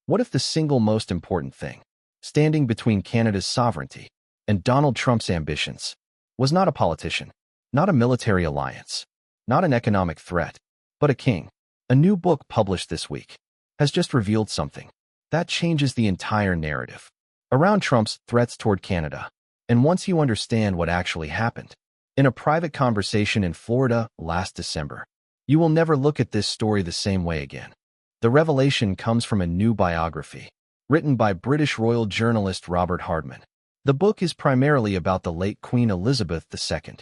What if the single most important thing, standing between Canada's sovereignty and Donald Trump's ambitions, was not a politician, not a military alliance, not an economic threat, but a king? A new book published this week has just revealed something that changes the entire narrative around Trump's threats toward Canada. And once you understand what actually happened in a private conversation in Florida last December, you will never look at this story the same way again. The revelation comes from a new biography written by British royal journalist Robert Hardman. The book is primarily about the late Queen Elizabeth II,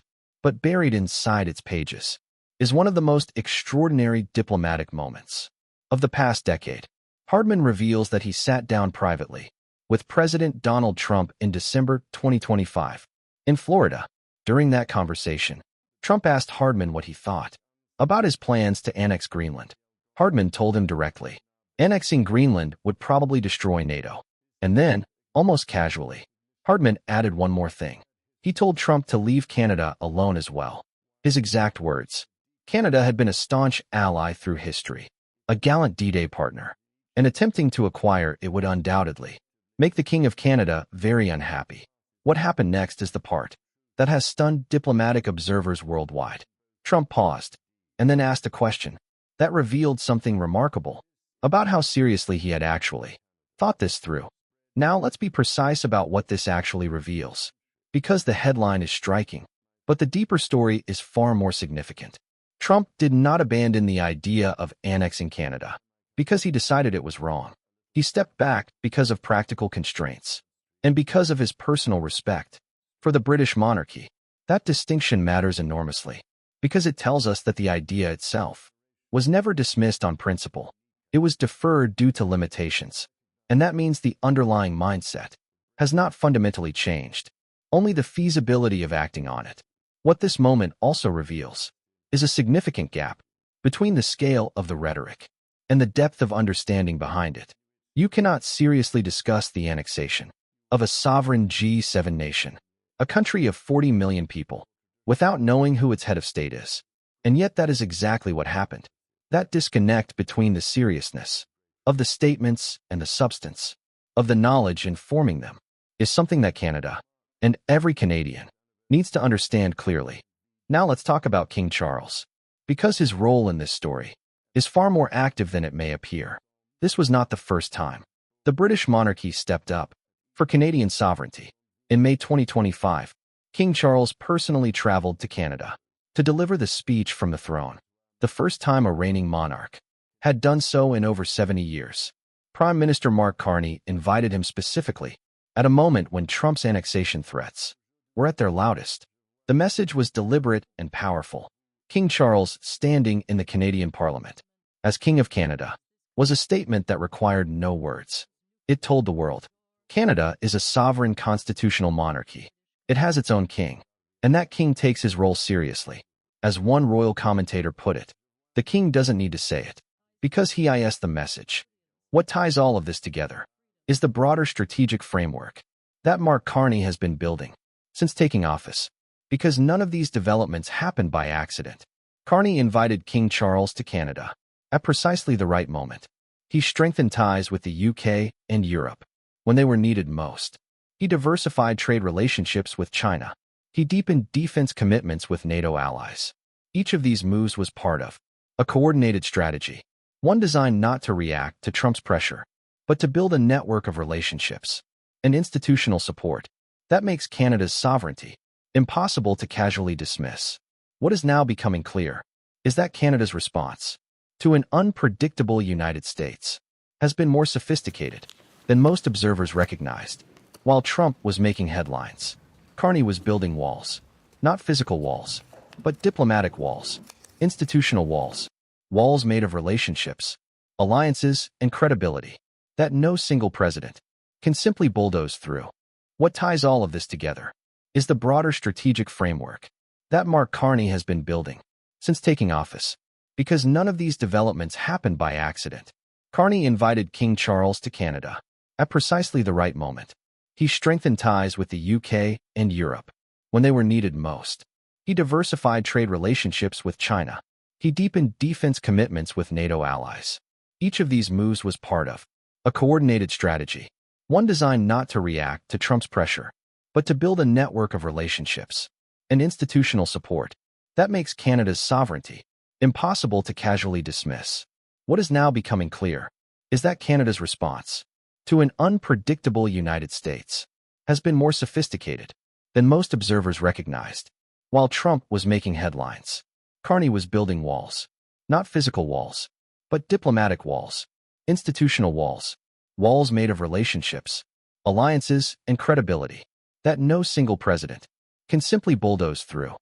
but buried inside its pages is one of the most extraordinary diplomatic moments of the past decade. Hardman reveals that he sat down privately with President Donald Trump in December 2025 in Florida. During that conversation, Trump asked Hardman what he thought about his plans to annex Greenland. Hardman told him directly, annexing Greenland would probably destroy NATO. And then, almost casually, Hardman added one more thing. He told Trump to leave Canada alone as well. His exact words: Canada had been a staunch ally through history, a gallant D-Day partner, and attempting to acquire it would undoubtedly make the King of Canada very unhappy. What happened next is the part that has stunned diplomatic observers worldwide. Trump paused and then asked a question that revealed something remarkable about how seriously he had actually thought this through. Now let's be precise about what this actually reveals, because the headline is striking, but the deeper story is far more significant. Trump did not abandon the idea of annexing Canada because he decided it was wrong. He stepped back because of practical constraints and because of his personal respect for the British monarchy. That distinction matters enormously because it tells us that the idea itself was never dismissed on principle. It was deferred due to limitations, and that means the underlying mindset has not fundamentally changed, only the feasibility of acting on it. What this moment also reveals is a significant gap between the scale of the rhetoric and the depth of understanding behind it. You cannot seriously discuss the annexation of a sovereign G7 nation, a country of 40 million people, without knowing who its head of state is. And yet that is exactly what happened. That disconnect between the seriousness of the statements and the substance of the knowledge informing them is something that Canada and every Canadian needs to understand clearly. Now let's talk about King Charles, because his role in this story is far more active than it may appear. This was not the first time the British monarchy stepped up for Canadian sovereignty. In May 2025, King Charles personally traveled to Canada to deliver the speech from the throne, the first time a reigning monarch had done so in over 70 years. Prime Minister Mark Carney invited him specifically at a moment when Trump's annexation threats were at their loudest. The message was deliberate and powerful. King Charles standing in the Canadian Parliament as King of Canada was a statement that required no words. It told the world, Canada is a sovereign constitutional monarchy. It has its own king, and that king takes his role seriously. As one royal commentator put it, the king doesn't need to say it, because he is the message. What ties all of this together is the broader strategic framework that Mark Carney has been building since taking office, because none of these developments happened by accident. Carney invited King Charles to Canada at precisely the right moment. He strengthened ties with the UK and Europe when they were needed most. He diversified trade relationships with China. He deepened defense commitments with NATO allies. Each of these moves was part of a coordinated strategy, one designed not to react to Trump's pressure, but to build a network of relationships and institutional support that makes Canada's sovereignty impossible to casually dismiss. What is now becoming clear is that Canada's response to an unpredictable United States has been more sophisticated than most observers recognized. While Trump was making headlines, Carney was building walls, not physical walls, but diplomatic walls, institutional walls, walls made of relationships, alliances, and credibility that no single president can simply bulldoze through. What ties all of this together is the broader strategic framework that Mark Carney has been building since taking office, because none of these developments happened by accident. Carney invited King Charles to Canada at precisely the right moment. He strengthened ties with the UK and Europe when they were needed most. He diversified trade relationships with China. He deepened defense commitments with NATO allies. Each of these moves was part of A coordinated strategy. One designed not to react to Trump's pressure, but to build a network of relationships and institutional support that makes Canada's sovereignty impossible to casually dismiss. What is now becoming clear is that Canada's response to an unpredictable United States has been more sophisticated than most observers recognized. While Trump was making headlines, Carney was building walls. Not physical walls, but diplomatic walls, institutional walls, walls made of relationships, alliances, and credibility that no single president can simply bulldoze through.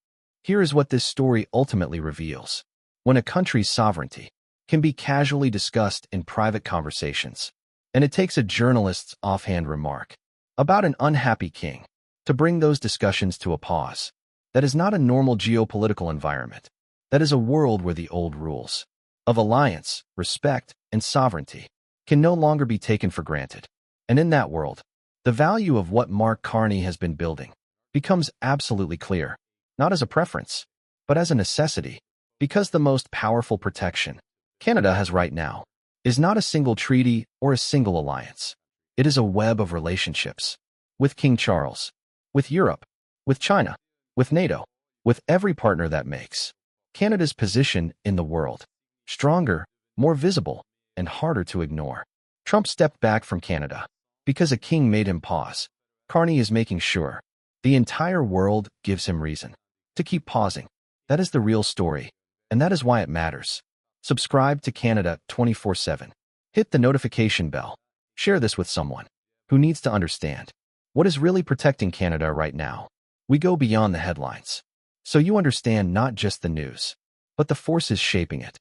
Here is what this story ultimately reveals. When a country's sovereignty can be casually discussed in private conversations, and it takes a journalist's offhand remark about an unhappy king to bring those discussions to a pause, that is not a normal geopolitical environment. That is a world where the old rules of alliance, respect, and sovereignty can no longer be taken for granted. And in that world, the value of what Mark Carney has been building becomes absolutely clear, not as a preference, but as a necessity, because the most powerful protection Canada has right now is not a single treaty or a single alliance. It is a web of relationships with King Charles, with Europe, with China, with NATO, with every partner that makes Canada's position in the world stronger, more visible, and harder to ignore. Trump stepped back from Canada because a king made him pause. Carney is making sure the entire world gives him reason to keep pausing. That is the real story, and that is why it matters. Subscribe to Canada 24/7. Hit the notification bell. Share this with someone who needs to understand what is really protecting Canada right now. We go beyond the headlines, so you understand not just the news, but the forces shaping it.